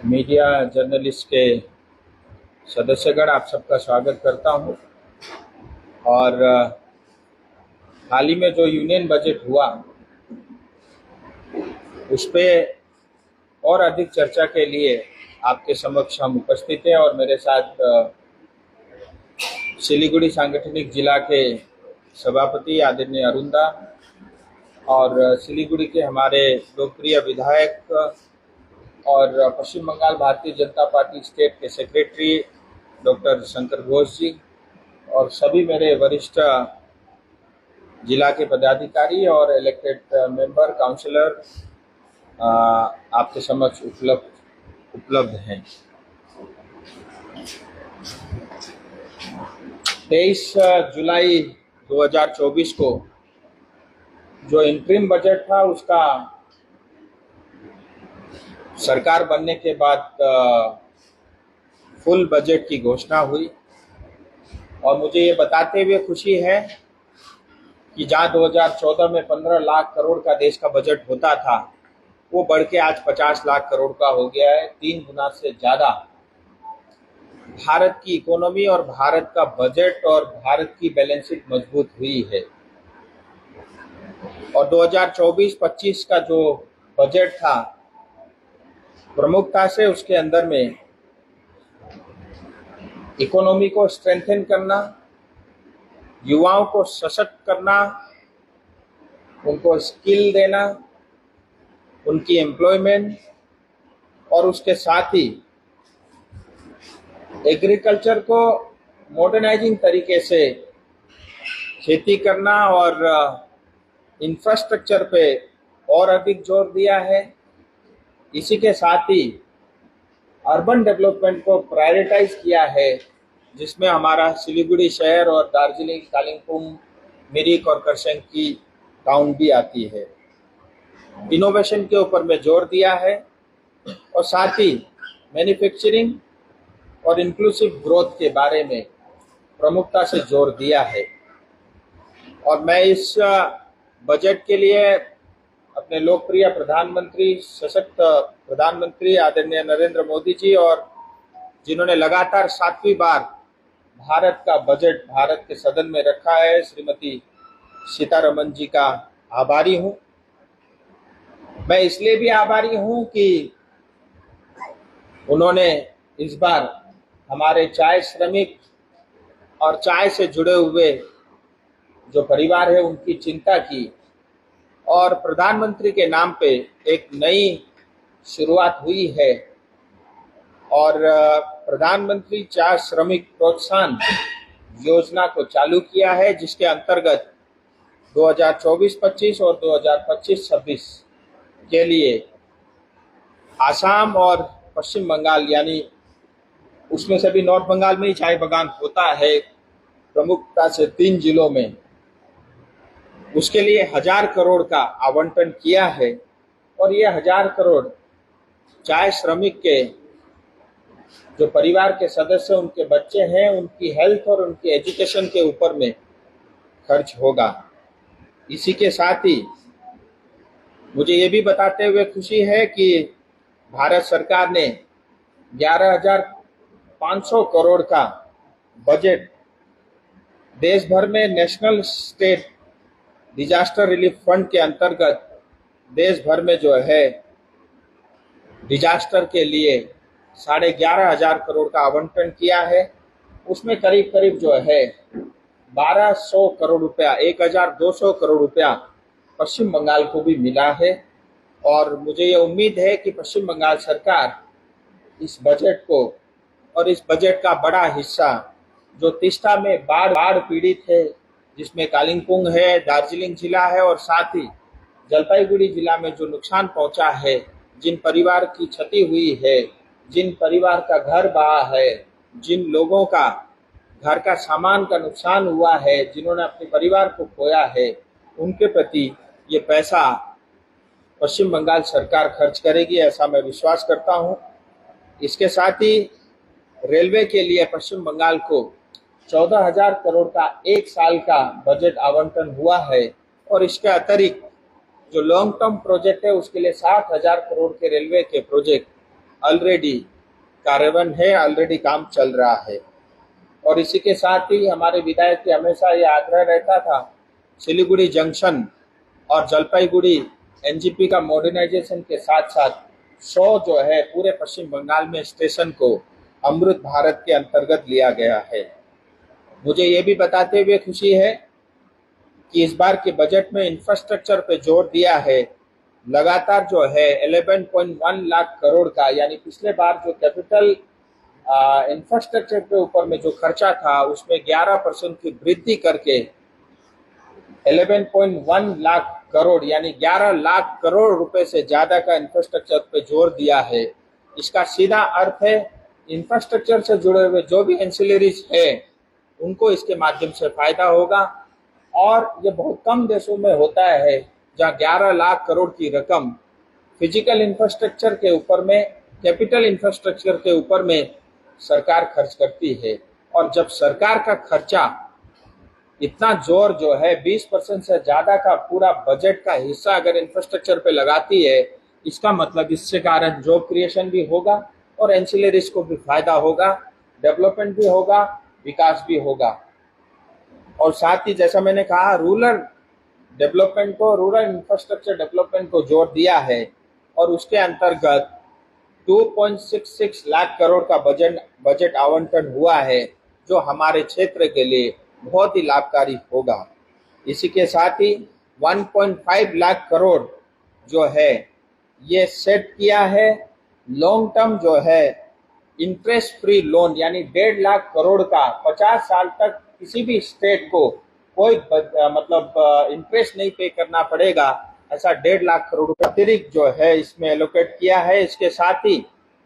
Media journalist के सदस्यगण, आप सबका स्वागत करता हूं। और हाल ही में जो यूनियन बजट हुआ उस पे और अधिक चर्चा के लिए आपके समक्ष हम उपस्थित हैं। और मेरे साथ सिलीगुड़ी सांगठनिक जिला के सभापति आदरणीय अरुणदा और सिलीगुड़ी के हमारे लोकप्रिय विधायक और पश्चिम बंगाल भारतीय जनता पार्टी स्टेट के सेक्रेटरी डॉक्टर शंकर घोष जी और सभी मेरे वरिष्ठ जिला के पदाधिकारी और इलेक्टेड मेंबर काउंसलर आपके समक्ष उपलब्ध हैं। 23 जुलाई 2024 को जो इंटरिम बजट था उसका सरकार बनने के बाद फुल बजट की घोषणा हुई। और मुझे ये बताते हुए खुशी है कि जहाँ 2014 में 15 लाख करोड़ का देश का बजट होता था वो बढ़ के आज 50 लाख करोड़ का हो गया है। 3 गुना से ज़्यादा भारत की इकोनॉमी और भारत का बजट और भारत की बैलेंस शीट मजबूत हुई है। और 2024-25 का जो बजट था प्रमुखता से उसके अंदर में इकोनॉमी को स्ट्रेंथन करना, युवाओं को सशक्त करना, उनको स्किल देना, उनकी एम्प्लॉयमेंट और उसके साथ ही एग्रीकल्चर को मॉडर्नाइजिंग तरीके से खेती करना और इंफ्रास्ट्रक्चर पे और अधिक जोर दिया है। इसी के साथ ही अर्बन डेवलपमेंट को प्रायोरिटाइज किया है, जिसमें हमारा सिलीगुड़ी शहर और दार्जिलिंग, कालिम्पोंग, मिरिक और करसंग की टाउन भी आती है। इनोवेशन के ऊपर में जोर दिया है और साथ ही मैन्युफैक्चरिंग और इंक्लूसिव ग्रोथ के बारे में प्रमुखता से जोर दिया है। और मैं इस बजट के लिए अपने लोकप्रिय प्रधानमंत्री, सशक्त प्रधानमंत्री आदरणीय नरेंद्र मोदी जी और जिन्होंने लगातार 7वीं बार भारत का बजट भारत के सदन में रखा है, श्रीमती सीतारमन जी का आभारी हूं। मैं इसलिए भी आभारी हूं कि उन्होंने इस बार हमारे चाय श्रमिक और चाय से जुड़े हुए जो परिवार है उनकी चिंता की और प्रधानमंत्री के नाम पे एक नई शुरुआत हुई है। और प्रधानमंत्री चाय श्रमिक प्रोत्साहन योजना को चालू किया है, जिसके अंतर्गत 2024-25 और 2025-26 के लिए आसाम और पश्चिम बंगाल, यानी उसमें से भी नॉर्थ बंगाल में ही चाय बागान होता है प्रमुखता से 3 जिलों में, उसके लिए 1000 करोड़ का आवंटन किया है। और ये 1000 करोड़ चाय श्रमिक के जो परिवार के सदस्य, उनके बच्चे हैं, उनकी हेल्थ और उनकी एजुकेशन के ऊपर में खर्च होगा। इसी के साथ ही मुझे ये भी बताते हुए खुशी है कि भारत सरकार ने 11,500 करोड़ का बजट देश भर में national state disaster relief fund के अंतर्गत देश भर में जो है डिजास्टर के लिए 11,500 करोड़ का आवंटन किया है। उसमें करीब करीब जो है 1200 करोड़ रुपया, 1200 करोड़ रुपया पश्चिम बंगाल को भी मिला है। और मुझे ये उम्मीद है कि पश्चिम बंगाल सरकार इस बजट को और इस बजट का बड़ा हिस्सा जो तीस्ता में बाढ़ पीड़ित है, जिसमें कालिम्पोंग है, दार्जिलिंग जिला है और साथ ही जलपाईगुड़ी जिला में जो नुकसान पहुंचा है, जिन परिवार की क्षति हुई है, जिन परिवार का घर बहा है, जिन लोगों का घर का सामान का नुकसान हुआ है, जिन्होंने अपने परिवार को खोया है, उनके प्रति ये पैसा पश्चिम बंगाल सरकार खर्च करेगी, ऐसा मैं विश्वास करता हूं। इसके साथ ही रेलवे के लिए पश्चिम बंगाल को 14,000 करोड़ का एक साल का बजट आवंटन हुआ है। और इसके अतिरिक्त जो लॉन्ग टर्म प्रोजेक्ट है उसके लिए 60,000 करोड़ के रेलवे के प्रोजेक्ट ऑलरेडी कार्यान्वयन है, ऑलरेडी काम चल रहा है। और इसी के साथ ही हमारे विधायक के हमेशा ये आग्रह रहता था, सिलीगुड़ी जंक्शन और जलपाईगुड़ी एनजीपी का मॉडर्नाइजेशन के साथ साथ 100 जो है पूरे पश्चिम बंगाल में स्टेशन को अमृत भारत के अंतर्गत लिया गया है। मुझे ये भी बताते हुए खुशी है कि इस बार के बजट में इंफ्रास्ट्रक्चर पे जोर दिया है। लगातार जो है 11.1 लाख करोड़ का, यानी पिछले बार जो कैपिटल इंफ्रास्ट्रक्चर के ऊपर में जो खर्चा था उसमें 11% की वृद्धि करके 11.1 लाख करोड़ यानी 11 लाख करोड़ रुपए से ज्यादा का इंफ्रास्ट्रक्चर पे जोर दिया है। इसका सीधा अर्थ है इंफ्रास्ट्रक्चर से जुड़े हुए जो भी एंसिलरीज है उनको इसके माध्यम से फायदा होगा। और ये बहुत कम देशों में होता है जहां 11 लाख करोड़ की रकम फिजिकल इंफ्रास्ट्रक्चर के ऊपर में, कैपिटल इंफ्रास्ट्रक्चर के ऊपर में सरकार खर्च करती है। और जब सरकार का खर्चा इतना जोर जो है 20% से ज्यादा का पूरा बजट का हिस्सा अगर इंफ्रास्ट्रक्चर पे लगाती है, इसका मतलब इससे कारण जॉब क्रिएशन भी होगा और एंसिलरीज को भी फायदा होगा, डेवलपमेंट भी होगा, विकास भी होगा। और साथ ही जैसा मैंने कहा रूरल डेवलपमेंट को, रूरल इंफ्रास्ट्रक्चर डेवलपमेंट को जोर दिया है और उसके अंतर्गत 2.66 लाख करोड़ का बजट आवंटन हुआ है जो हमारे क्षेत्र के लिए बहुत ही लाभकारी होगा। इसी के साथ ही 1.5 लाख करोड़ जो है ये सेट किया है लॉन्ग टर्म जो है इंटरेस्ट फ्री लोन, यानी 1.5 लाख करोड़ का 50 साल तक किसी भी स्टेट को कोई मतलब इंटरेस्ट नहीं पे करना पड़ेगा, ऐसा 1.5 लाख करोड़ रुपए अतिरिक्त जो है इसमें एलोकेट किया है। इसके साथ ही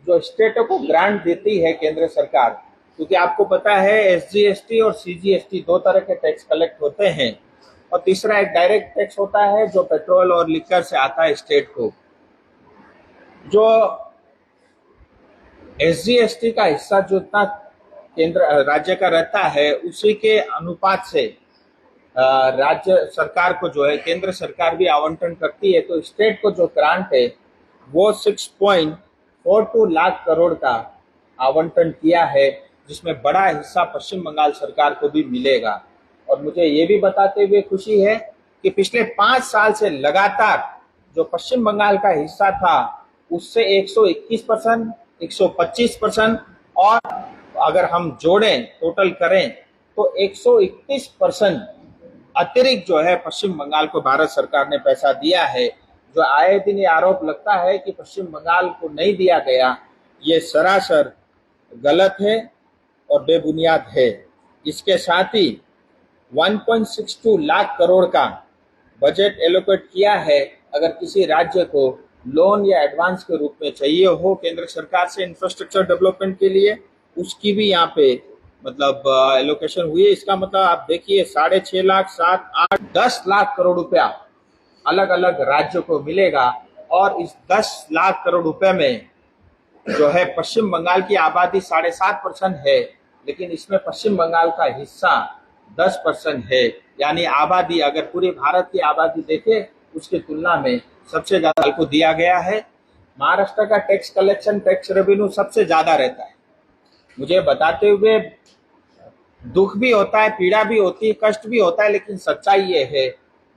जो स्टेटों को ग्रांट देती है केंद्र सरकार, क्योंकि आपको पता है एसजीएसटी और सीजीएसटी दो तरह के टैक्स कलेक्ट होते हैं और तीसरा एक डायरेक्ट टैक्स होता है जो पेट्रोल और लिकर से आता है स्टेट को। जो एसजीएसटी का हिस्सा जो इतना केंद्र राज्य का रहता है उसी के अनुपात से राज्य सरकार को जो है केंद्र सरकार भी आवंटन करती है। तो स्टेट को जो ग्रांट है वो 6.42 लाख करोड़ का आवंटन किया है, जिसमें बड़ा हिस्सा पश्चिम बंगाल सरकार को भी मिलेगा। और मुझे ये भी बताते हुए खुशी है कि पिछले 5 साल से लगातार जो पश्चिम बंगाल का हिस्सा था उससे 121%, 125% और अगर हम जोड़ें टोटल करें तो 131% अतिरिक्त जो है पश्चिम बंगाल को भारत सरकार ने पैसा दिया है। जो आए दिन ये आरोप लगता है कि पश्चिम बंगाल को नहीं दिया गया, ये सरासर गलत है और बेबुनियाद है। इसके साथ ही 1.62 लाख करोड़ का बजट एलोकेट किया है अगर किसी राज्य को लोन या एडवांस के रूप में चाहिए हो केंद्र सरकार से इंफ्रास्ट्रक्चर डेवलपमेंट के लिए, उसकी भी यहाँ पे मतलब एलोकेशन हुई है। इसका मतलब आप देखिए 6.5 लाख, 7, 8, 10 लाख करोड़ रुपया अलग अलग राज्यों को मिलेगा। और इस 10 लाख करोड़ रुपए में जो है पश्चिम बंगाल की आबादी 7.5% है, लेकिन इसमें पश्चिम बंगाल का हिस्सा 10% है। यानी आबादी अगर पूरे भारत की आबादी देखे उसकी तुलना में सबसे ज्यादा को दिया गया है। महाराष्ट्र का टैक्स कलेक्शन, टैक्स रेवेन्यू सबसे ज्यादा रहता है। मुझे बताते हुए दुख भी होता है, पीड़ा भी होती है, कष्ट भी होता है, लेकिन सच्चाई ये है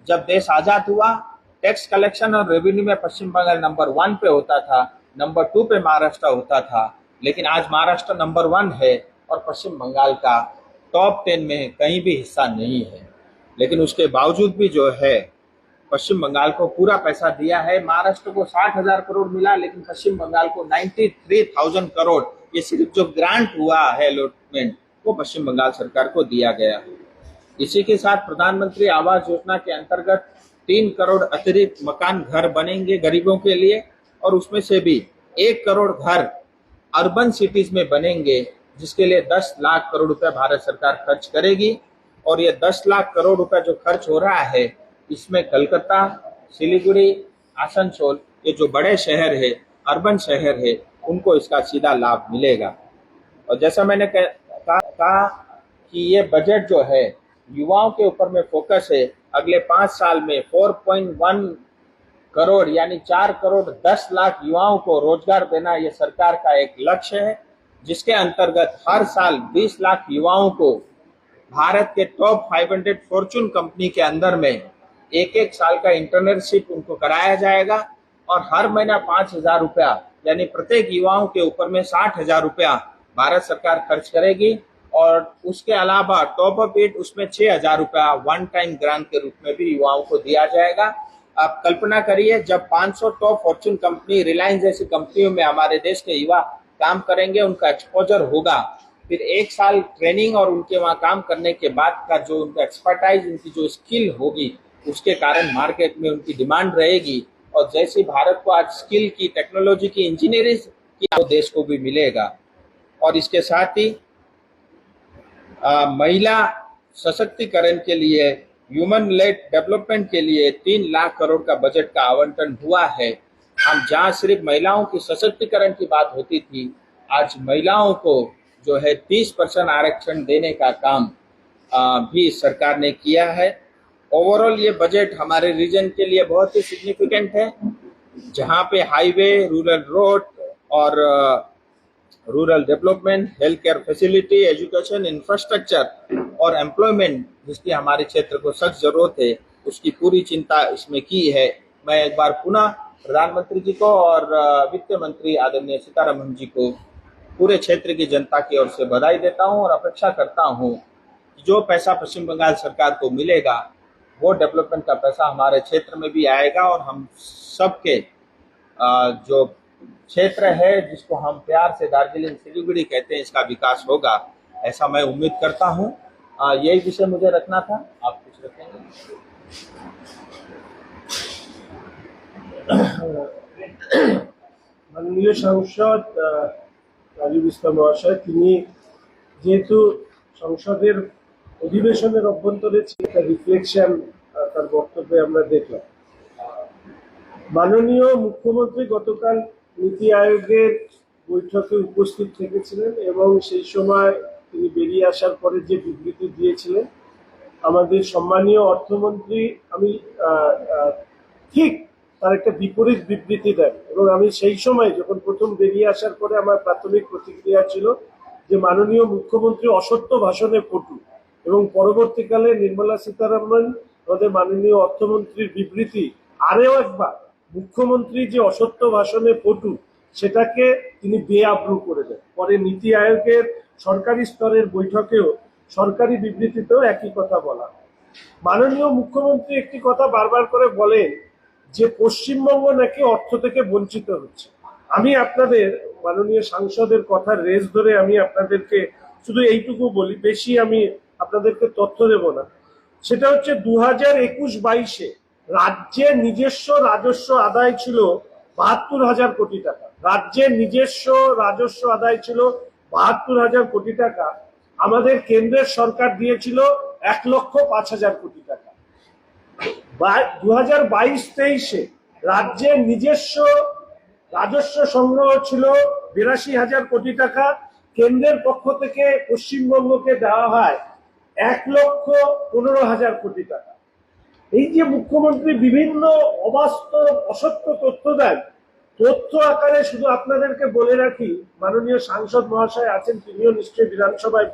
जब देश आजाद हुआ टैक्स कलेक्शन और रेवेन्यू में पश्चिम बंगाल नंबर 1 पे होता था, नंबर 2 पे महाराष्ट्र होता था। लेकिन आज महाराष्ट्र नंबर 1 है और पश्चिम बंगाल का टॉप 10 में कहीं भी हिस्सा नहीं है। लेकिन उसके बावजूद भी जो है पश्चिम बंगाल को पूरा पैसा दिया है। महाराष्ट्र को 60,000 करोड़ मिला, लेकिन पश्चिम बंगाल को 93,000 करोड़ ये सिर्फ जो ग्रांट हुआ है अलॉटमेंट वो पश्चिम बंगाल सरकार को दिया गया है। इसी के साथ प्रधानमंत्री आवास योजना के अंतर्गत 3 करोड़ अतिरिक्त मकान घर बनेंगे गरीबों के लिए और उसमें से भी 1 करोड़ घर अर्बन सिटीज में बनेंगे, जिसके लिए 10 लाख करोड़ रुपए भारत सरकार खर्च करेगी। और ये 10 लाख करोड़ रुपए जो खर्च हो रहा है इसमें कलकत्ता, सिलीगुड़ी, आसनसोल ये जो बड़े शहर है, अर्बन शहर है, उनको इसका सीधा लाभ मिलेगा। और जैसा मैंने कहा कि ये बजट जो है युवाओं के ऊपर में फोकस है। अगले 5 साल में 4.1 करोड़ यानी 4 करोड़ 10 लाख युवाओं को रोजगार देना ये सरकार का एक लक्ष्य है, जिसके अंतर्गत हर साल 20 लाख युवाओं को भारत के टॉप 500 फॉर्च्यून कंपनी के अंदर में एक एक साल का इंटर्नशिप उनको कराया जाएगा और हर महीना 5,000 रुपया यानी प्रत्येक युवाओं के ऊपर में 60,000 रुपया भारत सरकार खर्च करेगी। और उसके अलावा टॉप अप एट उसमें 6,000 रुपया वन टाइम ग्रांट के रूप में भी युवाओं को दिया जाएगा। आप कल्पना करिए, जब 500 टॉप फॉर्च्यून कंपनी, रिलायंस जैसी कंपनियों में हमारे देश के युवा काम करेंगे, उनका एक्सपोजर होगा, फिर एक साल ट्रेनिंग और उनके वहां काम करने के बाद का जो उनका एक्सपर्टाइज, उनकी जो स्किल होगी, उसके कारण मार्केट में उनकी डिमांड रहेगी। और जैसे भारत को आज स्किल की, टेक्नोलॉजी की, इंजीनियरिंग की, वो देश को भी मिलेगा। और इसके साथ ही महिला सशक्तिकरण के लिए, ह्यूमन लेड डेवलपमेंट के लिए 3 लाख करोड़ का बजट का आवंटन हुआ है। हम जहां सिर्फ महिलाओं की सशक्तिकरण की बात होती थी, आज महिलाओं को जो है 30% आरक्षण देने का काम भी सरकार ने किया है। ओवरऑल ये बजट हमारे रीजन के लिए बहुत ही सिग्निफिकेंट है, जहां पे हाईवे, रूरल रोड और rural development, health care facility, education, infrastructure और एम्प्लॉयमेंट, जिसकी हमारे क्षेत्र को सख्त जरूरत है, उसकी पूरी चिंता इसमें की है। मैं एक बार पुनः प्रधानमंत्री जी को और वित्त मंत्री आदरणीय सीतारमण जी को, पूरे क्षेत्र की जनता की ओर से बधाई देता हूं और अपेक्षा करता हूं कि जो पैसा पश्चिम बंगाल सरकार को मिलेगा, वो डेवलपमेंट का पैसा हमारे क्षेत्र में भी आएगा और हम सबके जो क्षेत्र है, जिसको हम प्यार से दार्जिलिंग सिलीगुड़ी कहते हैं, इसका विकास होगा, ऐसा मैं उम्मीद करता हूं। यही विषय मुझे रखना था। आप कुछ रखेंगे? माननीय सांसद রাজীব ইসলাম মহাশয়, তিনি যেহেতু সংসদের অধিবেশনের অভ্যন্তরে একটা রিফ্লেকশন তার বক্তব্যে আমরা দেখলাম। মাননীয় মুখ্যমন্ত্রী গতকাল নীতি আয়োগের বৈঠকে উপস্থিত থেকেছিলেন এবং সেই সময় তিনি বেরিয়ে আসার পরে যে বিবৃতি দিয়েছিলেন, আমাদের সম্মানীয় অর্থমন্ত্রী আমি ঠিক তার একটা বিপরীত বিবৃতি দেন। এবং আমি সেই সময় যখন প্রথম বেরিয়ে আসার পরে আমার প্রাথমিক প্রতিক্রিয়া ছিল যে মাননীয় মুখ্যমন্ত্রী অসত্য ভাষণে পটু, এবং পরবর্তীকালে নির্মলা সীতারামন আমাদের মাননীয় অর্থমন্ত্রীর বিবৃতি আরও একবার মুখ্যমন্ত্রী যে অসত্য ভাষণে পটু সেটাকে তিনি বেআব্রু করে দেন। পরে নীতি আয়োগের সরকারি স্তরের বৈঠকেও সরকারি বিবৃতিতেও একই কথা বলা। মাননীয় মুখ্যমন্ত্রী একটি কথা বারবার করে বলেন যে পশ্চিমবঙ্গ নাকি অর্থ থেকে বঞ্চিত হচ্ছে। আমি আপনাদের মাননীয় সাংসদের কথার রেস ধরে আমি আপনাদেরকে শুধু এইটুকু বলি, বেশি আমি আপনাদেরকে তথ্য দেব না। সেটা হচ্ছে 2021-22-এ রাজ্যের নিজস্ব রাজস্ব আদায় ছিল 72,000 কোটি টাকা। রাজ্যের নিজস্ব রাজস্ব আদায় ছিল 72,000 কোটি টাকা। আমাদের কেন্দ্রের সরকার দিয়েছিল 1,05,000 কোটি টাকা। 2022-23-এ রাজ্যের নিজস্ব রাজস্ব সংগ্রহ ছিল 82,000 কোটি টাকা। কেন্দ্রের পক্ষ থেকে পশ্চিমবঙ্গকে দেওয়া হয় 1,15,000 কোটি টাকা। এই যে মুখ্যমন্ত্রী বিভিন্ন অবাস্তব অসত্য তথ্য দেন, তথ্য আকারে শুধু আপনাদেরকে বলে রাখি, মাননীয় সাংসদ মহাশয় আছেন, তিনিও নিশ্চয়ই বিধানসভায়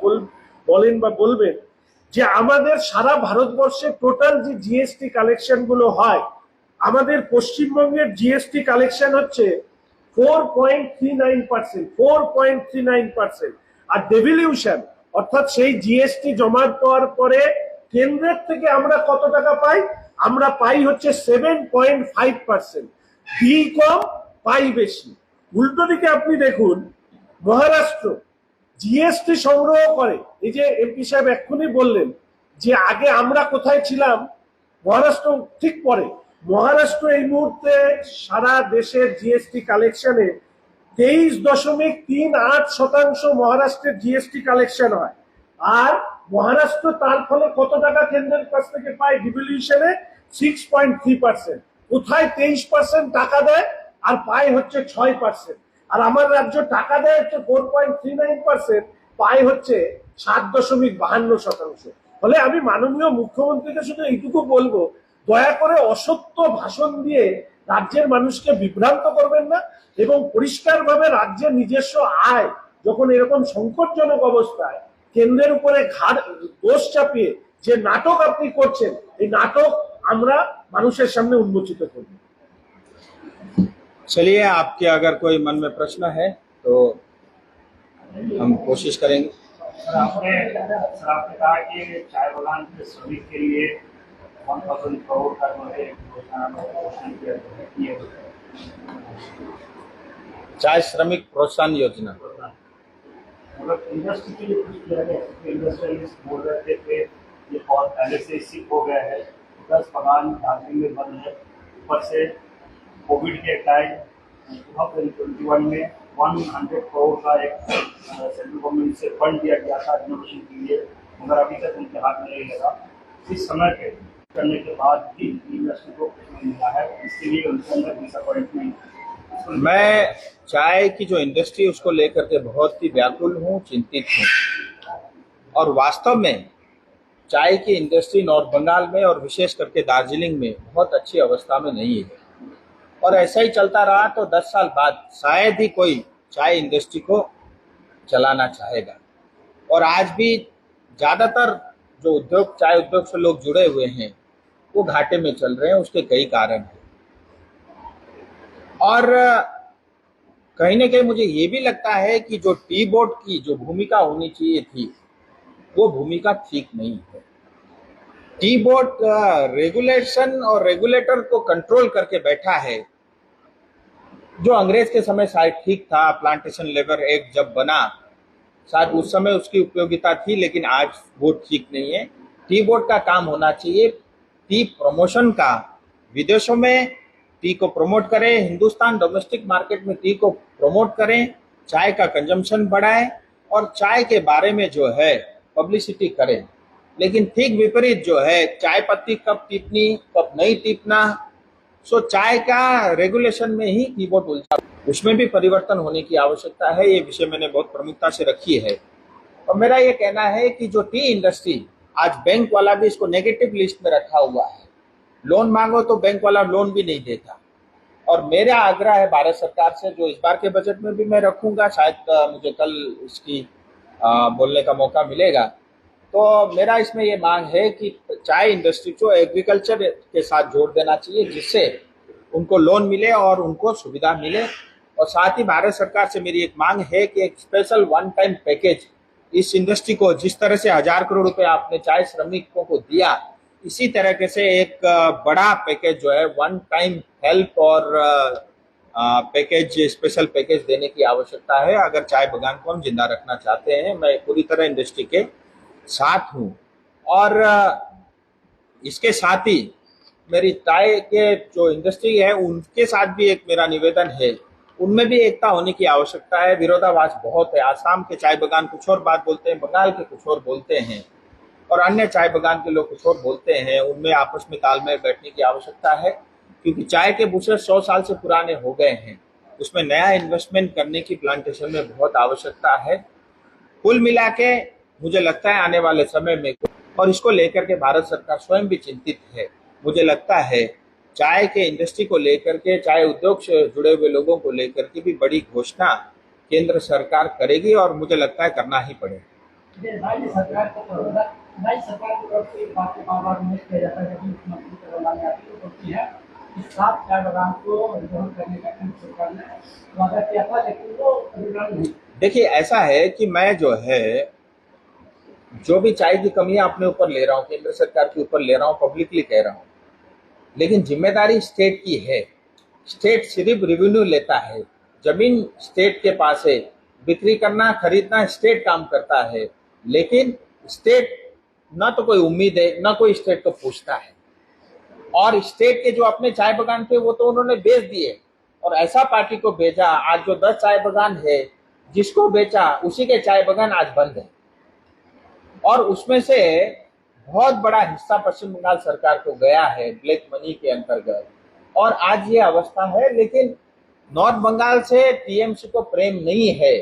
বলেন বা বলবেন যে আমাদের সারা ভারতবর্ষে টোটাল যে জিএসটি কালেকশন গুলো হয়, আমাদের পশ্চিমবঙ্গের জিএসটি কালেকশন হচ্ছে 4.39%, 4.39%। আর ডেভলিউশন অর্থাৎ সেই জিএসটি জমা দেওয়ার পরে কেন্দ্রের থেকে আমরা কত টাকা পাই? আমরা পাই হচ্ছে 7.5%। বি কম, পাই বেশি। উল্টো দিকে আপনি দেখুন, মহারাষ্ট্র জিএসটি সংগ্রহ করে, এই যে এমপি সাহেব এক্ষুনি বললেন যে আগে আমরা কোথায় ছিলাম, মহারাষ্ট্র ঠিক পরে। মহারাষ্ট্র এই মুহূর্তে সারা দেশের জিএসটি কালেকশনে 23.38% মহারাষ্ট্রের জিএসটি কালেকশন হয়। আর মহারাষ্ট্র তার ফলে কত টাকা কেন্দ্রের কাছ থেকে পায়? ডিভলিউশনে 6.3%। কোথায় 23% টাকা দেয় আর পায় হচ্ছে 6%। আর আমার রাজ্য টাকা দেয় হচ্ছে 4.39%, পায় হচ্ছে 7.52%। ফলে আমি মাননীয় মুখ্যমন্ত্রীকে শুধু এইটুকু বলবো, দয়া করে অসত্য ভাষণ দিয়ে রাজ্যের মানুষকে বিভ্রান্ত করবেন না এবং পরিষ্কারভাবে রাজ্যের নিজস্ব আয় যখন এরকম সংকটজনক অবস্থায় কেন্দ্রের উপরে দোষ চাপিয়ে যে নাটক আপনি করছেন, এই নাটক আমরা মানুষের সামনে উন্মোচিত করব। चलिए, आपके अगर कोई मन में प्रश्न है तो हम कोशिश करेंगे। सर आपने कहा कि चाय बागान के श्रमिक के लिए 1000 करोड़ का जो है घोषणा किया है। चाय श्रमिक प्रोत्साहन योजना, मतलब इंडस्ट्री के लिए कुछ किया गया है। इंडस्ट्रियलिस्ट बोल रहे थे ये बहुत पहले से सिक हो गया है, 10 बागान दार्जिलिंग में बंद है। ऊपर से कोविड के टाइम 2021 में 100 करोड़ का एक सेंट्रल गवर्नमेंट से फंड दिया गया था रिनोवेशन के लिए, मगर अभी तक उनके हाथ में नहीं लगा। इस समय पे करने के बाद भी इंडस्ट्री को कुछ नहीं मिला है, इसके लिए उनके अंदर डिसअपॉइंटमेंट। मैं चाय की जो इंडस्ट्री उसको लेकर के बहुत ही व्याकुल हूँ, चिंतित हूँ। और वास्तव में चाय की इंडस्ट्री नॉर्थ बंगाल में और विशेष करके दार्जिलिंग में बहुत अच्छी अवस्था में नहीं है। और ऐसा ही चलता रहा तो 10 साल बाद शायद ही कोई चाय इंडस्ट्री को चलाना चाहेगा। और आज भी ज़्यादातर जो उद्योग, चाय उद्योग से लोग जुड़े हुए हैं, वो घाटे में चल रहे हैं। उसके कई कारण हैं और कहीं ना कहीं मुझे ये भी लगता है कि जो टी बोर्ड की जो भूमिका होनी चाहिए थी, वो भूमिका ठीक नहीं है। टी बोर्ड रेगुलेशन और रेगुलेटर को कंट्रोल करके बैठा है, जो अंग्रेज के समय शायद ठीक था। प्लांटेशन लेबर एक्ट जब बना, शायद उस समय उसकी उपयोगिता थी, लेकिन आज वो ठीक नहीं है। टी बोर्ड का काम होना चाहिए टी प्रमोशन का, विदेशों में टी को प्रमोट करें, हिंदुस्तान डोमेस्टिक मार्केट में टी को प्रमोट करें, चाय का कंजम्पशन बढ़ाएं और चाय के बारे में जो है पब्लिसिटी करें। लेकिन ठीक विपरीत जो है, चाय पत्ती कब टीपनी कब नहीं टीपना, सो चाय का रेगुलेशन में ही कीबोर्ड उलझा, उसमें भी परिवर्तन होने की आवश्यकता है। ये विषय मैंने बहुत प्रमुखता से रखी है। और मेरा ये कहना है कि जो टी इंडस्ट्री, आज बैंक वाला भी इसको नेगेटिव लिस्ट में रखा हुआ है। लोन मांगो तो बैंक वाला लोन भी नहीं देता। और मेरा आग्रह है भारत सरकार से, जो इस बार के बजट में भी मैं रखूंगा, शायद मुझे कल इसकी बोलने का मौका मिलेगा, तो मेरा इसमें ये मांग है कि चाय इंडस्ट्री को एग्रीकल्चर के साथ जोड़ देना चाहिए, जिससे उनको लोन मिले और उनको सुविधा मिले। और साथ ही भारत सरकार से मेरी एक मांग है कि एक स्पेशल वन टाइम पैकेज इस इंडस्ट्री को, जिस तरह से 1000 करोड़ रुपए आपने चाय श्रमिकों को दिया, इसी तरह से एक बड़ा पैकेज जो है वन टाइम हेल्प और पैकेज, स्पेशल पैकेज देने की आवश्यकता है, अगर चाय बागान को हम जिंदा रखना चाहते हैं। मैं पूरी तरह इंडस्ट्री के साथ हूँ। और इसके साथ ही मेरी चाय के जो इंडस्ट्री है उनके साथ भी एक मेरा निवेदन है, उनमें भी एकता होने की आवश्यकता है। विरोधाभास बहुत है। आसाम के चाय बागान कुछ और बात बोलते हैं, बंगाल के कुछ और बोलते हैं, और अन्य चाय बागान के लोग कुछ और बोलते हैं। उनमें आपस में तालमेल बैठने की आवश्यकता है, क्योंकि चाय के बुशे 100 साल से पुराने हो गए हैं। उसमें नया इन्वेस्टमेंट करने की प्लांटेशन में बहुत आवश्यकता है। कुल मिला के मुझे लगता है आने वाले समय में, और इसको लेकर के भारत सरकार स्वयं भी चिंतित है, मुझे लगता है चाय के इंडस्ट्री को लेकर के, चाय उद्योग से जुड़े हुए लोगों को लेकर के भी बड़ी घोषणा केंद्र सरकार करेगी, और मुझे लगता है करना ही पड़ेगा। राज्य सरकार की तरफ से बातें बार-बार उल्लेख किया जाता है, जब मुख्यमंत्री करवाने आती है तो बोलती है कि 7 चाय बागान को रिजर्व करने का केंद्र सरकार ने वादा किया था, लेकिन वो रिजर्व नहीं। देखिए, ऐसा है कि मैं जो है, जो भी चाय की कमियां अपने ऊपर ले रहा हूँ, केंद्र सरकार के ऊपर ले रहा हूँ, पब्लिकली कह रहा हूँ, लेकिन जिम्मेदारी स्टेट की है। स्टेट सिर्फ रेवेन्यू लेता है, जमीन स्टेट के पास है, बिक्री करना, खरीदना स्टेट काम करता है, लेकिन स्टेट ना तो कोई उम्मीद है, ना कोई स्टेट को पूछता है। और स्टेट के जो अपने चाय बागान थे वो तो उन्होंने बेच दिए, और ऐसा पार्टी को भेजा। आज जो 10 चाय बागान है, जिसको बेचा उसी के चाय बागान आज बंद है, और उसमें से बहुत बड़ा हिस्सा पश्चिम बंगाल सरकार को गया है ब्लैक मनी के अंतर्गत, और आज ये अवस्था है। लेकिन नॉर्थ बंगाल से टीएमसी को प्रेम नहीं है।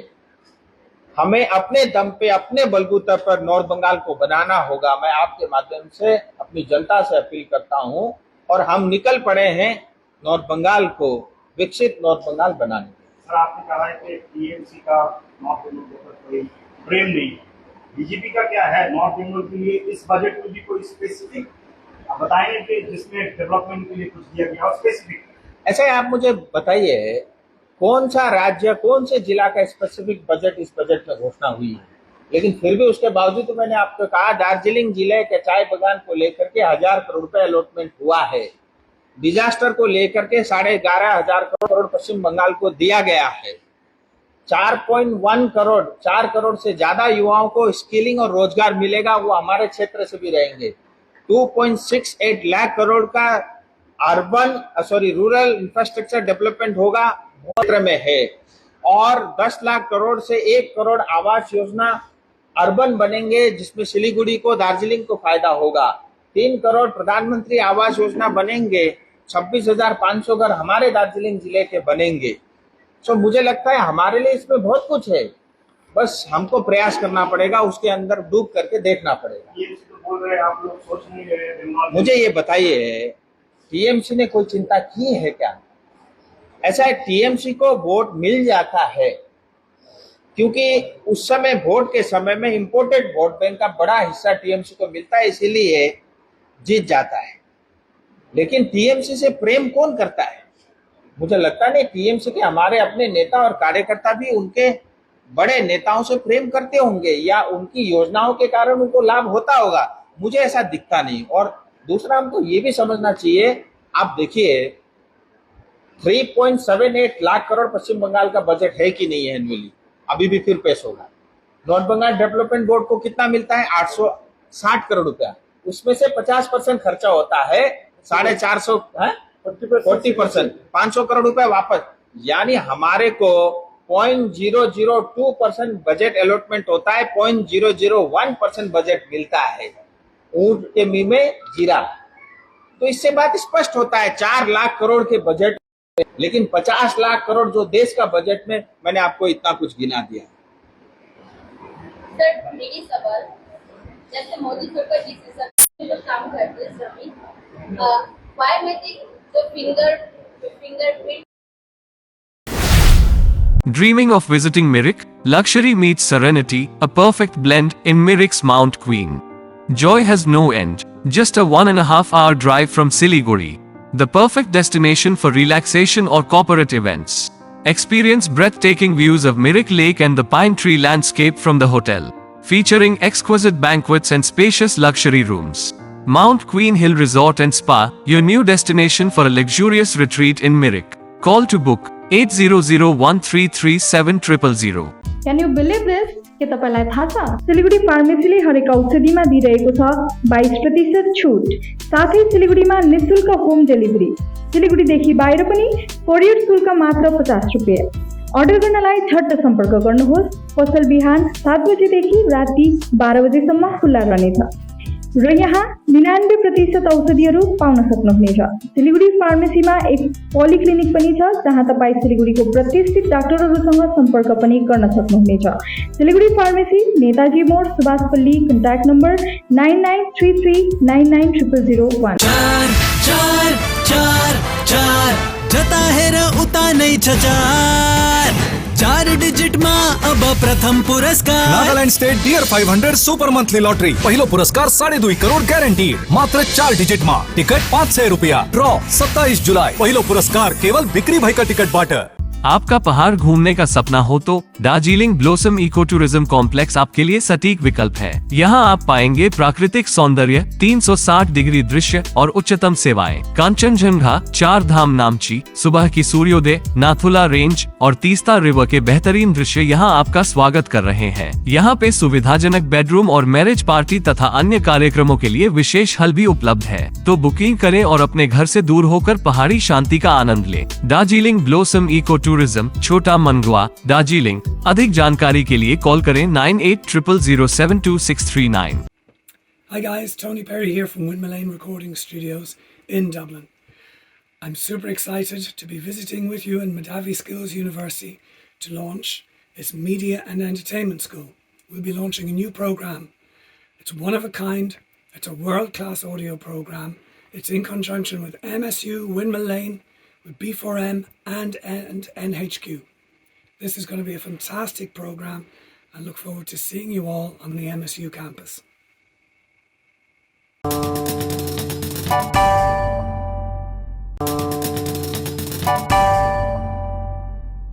हमें अपने दम पे, अपने बलबूते पर नॉर्थ बंगाल को बनाना होगा। मैं आपके माध्यम से अपनी जनता से अपील करता हूं, और हम निकल पड़े हैं नॉर्थ बंगाल को विकसित नॉर्थ बंगाल बनाने। सर, आपने कहा है कि टीएमसी का नॉर्थ बंगाल के ऊपर कोई प्रेम नहीं है, बीजेपी का क्या है नॉर्थ बंगाल के लिए? इस बजट में भी कोई स्पेसिफिक आप बताएंगे कि जिसमें डेवलपमेंट के लिए कुछ दिया गया और स्पेसिफिक? ऐसा है, आप मुझे बताइए कौन सा राज्य कौन से जिला का स्पेसिफिक बजट इस बजट में घोषणा हुई है? लेकिन फिर भी उसके बावजूद तो मैंने आपको कहा दार्जिलिंग जिले के चाय बागान को लेकर के 1000 करोड़ रुपए अलॉटमेंट हुआ है। डिजास्टर को लेकर के 11,500 करोड़ पश्चिम बंगाल को दिया गया है। 4.1 करोड़ 4 करोड़ से ज्यादा युवाओं को स्किलिंग और रोजगार मिलेगा, वो हमारे क्षेत्र से भी रहेंगे। 2.68 लाख करोड़ का रूरल इंफ्रास्ट्रक्चर डेवलपमेंट होगा क्षेत्र में है, और 10 लाख करोड़ से 1 करोड़ आवास योजना अर्बन बनेंगे, जिसमें सिलीगुड़ी को दार्जिलिंग को फायदा होगा। 3 करोड़ प्रधानमंत्री आवास योजना बनेंगे, 26,500 घर हमारे दार्जिलिंग जिले के बनेंगे। तो मुझे लगता है हमारे लिए इसमें बहुत कुछ है, बस हमको प्रयास करना पड़ेगा, उसके अंदर डूब करके देखना पड़ेगा। ये तो बोल रहे हैं आप लोग सोच नहीं रहे। मुझे ये बताइए टीएमसी ने कोई चिंता की है क्या? ऐसा है, टीएमसी को वोट मिल जाता है क्योंकि उस समय वोट के समय में इंपोर्टेड वोट बैंक का बड़ा हिस्सा टीएमसी को मिलता है, इसीलिए जीत जाता है। लेकिन टीएमसी से प्रेम कौन करता है? मुझे लगता नहीं। टीएमसी के हमारे अपने नेता और कार्यकर्ता भी उनके बड़े नेताओं से प्रेम करते होंगे या उनकी योजनाओं के कारण उनको लाभ होता होगा, मुझे ऐसा दिखता नहीं। और दूसरा हमको ये भी समझना चाहिए, आप देखिए 3.78 लाख करोड़ पश्चिम बंगाल का बजट है कि नहीं है एनुअली, अभी भी फिर पेश होगा। नॉर्थ बंगाल डेवलपमेंट बोर्ड को कितना मिलता है? 860 करोड़ रुपया, उसमें से 50% खर्चा होता है, 450 40% 500 करोड़ रुपया वापस, यानी हमारे को 0.002% बजट अलॉटमेंट होता है, 0.001% बजट मिलता है। ऊंट के मुंह में जीरा। तो इससे बात स्पष्ट होता है 4 लाख करोड़ के बजट, लेकिन 50 लाख करोड़ जो देश का बजट में, मैंने आपको इतना कुछ गिना दिया। सर, मेरी सवाल, जैसे मोदी सरकार जिस हिसाब से जो काम करते हैं सभी, बायोमेट्रिक जो fingerprint. Dreaming of visiting Mirik? Luxury meets serenity, a perfect blend in Mirik's Mount Queen. Joy has no end. Just a 1.5 hour drive from Siliguri. The perfect destination for relaxation or corporate events. Experience breathtaking views of Mirik Lake and the pine tree landscape from the hotel, featuring exquisite banquets and spacious luxury rooms. Mount Queen Hill Resort and Spa, your new destination for a luxurious retreat in Mirik. Call to book 8001337000. Can you believe this? के तपाईलाई थाहा छ सिलिगुडी फार्मेसीले हरेक औषधिमा दिइरहेको छ 22% छुट, साथै सिलिगुडीमा निशुल्क होम डेलिभरी। सिलिगुडीदेखि बाहिर पनि कोरियर शुल्क मात्र 50 रुपैयाँ। अर्डर गर्नलाई झट्ट सम्पर्क गर्नुहोस्। पसल बिहान 7 बजेदेखि राति 12 बजेसम्म खुल्ला रहनेछ र यहाँ 99% औषधिहरू पाउन सक्नुहुनेछ। सिलिगुडी फार्मेसीमा एक पोलिक्लिनिक पनि छ, जहाँ तपाईँ सिलिगुडीको प्रतिष्ठित डाक्टरहरूसँग सम्पर्क पनि गर्न सक्नुहुनेछ। Siliguri pharmacy, Netaji mode, Subhashpalli. Contact number 9933990001। जता हेर उता नै छ चार डिजिट मा अब प्रथम पुरस्कार। Nagaland state dear 500 super monthly lottery, पहिलो पुरस्कार 2.5 करोड़ ग्यारेंटी, मात्र 4 डिजिट मा। टिकट 500 रुपया। ड्रॉ 27 जुलाई। पहिलो पुरस्कार केवल बिक्री भएका टिकटबाट। आपका पहाड़ घूमने का सपना हो तो Darjeeling blossom eco tourism complex आपके लिए सटीक विकल्प है। यहाँ आप पाएंगे प्राकृतिक सौंदर्य, 360 डिग्री दृश्य और उच्चतम सेवाएं। कांचनजंगा, 4 धाम नामची, सुबह की सूर्योदय, नाथुला रेंज और तीस्ता रिवर के बेहतरीन दृश्य यहाँ आपका स्वागत कर रहे हैं। यहाँ पे सुविधाजनक बेडरूम और मैरिज पार्टी तथा अन्य कार्यक्रमों के लिए विशेष हल भी उपलब्ध है। तो बुकिंग करें और अपने घर से दूर होकर पहाड़ी शांति का आनंद लें। दार्जिलिंग ब्लोसम इको टूरिज्म, छोटा मनगुआ, दार्जिलिंग। अधिक जानकारी के लिए कॉल करें 9800072639। Hi guys, Tony Perry here from Windmill Recording Studios in Dublin. I'm super excited to be visiting with you in Madavi Skills University to launch its Media and Entertainment School. We'll be launching a new program. It's one of a kind. It's a world-class audio program. It's in conjunction with MSU, Windmill Lane, with B4M and NHQ. This is going to be a fantastic program and look forward to seeing you all on the MSU campus.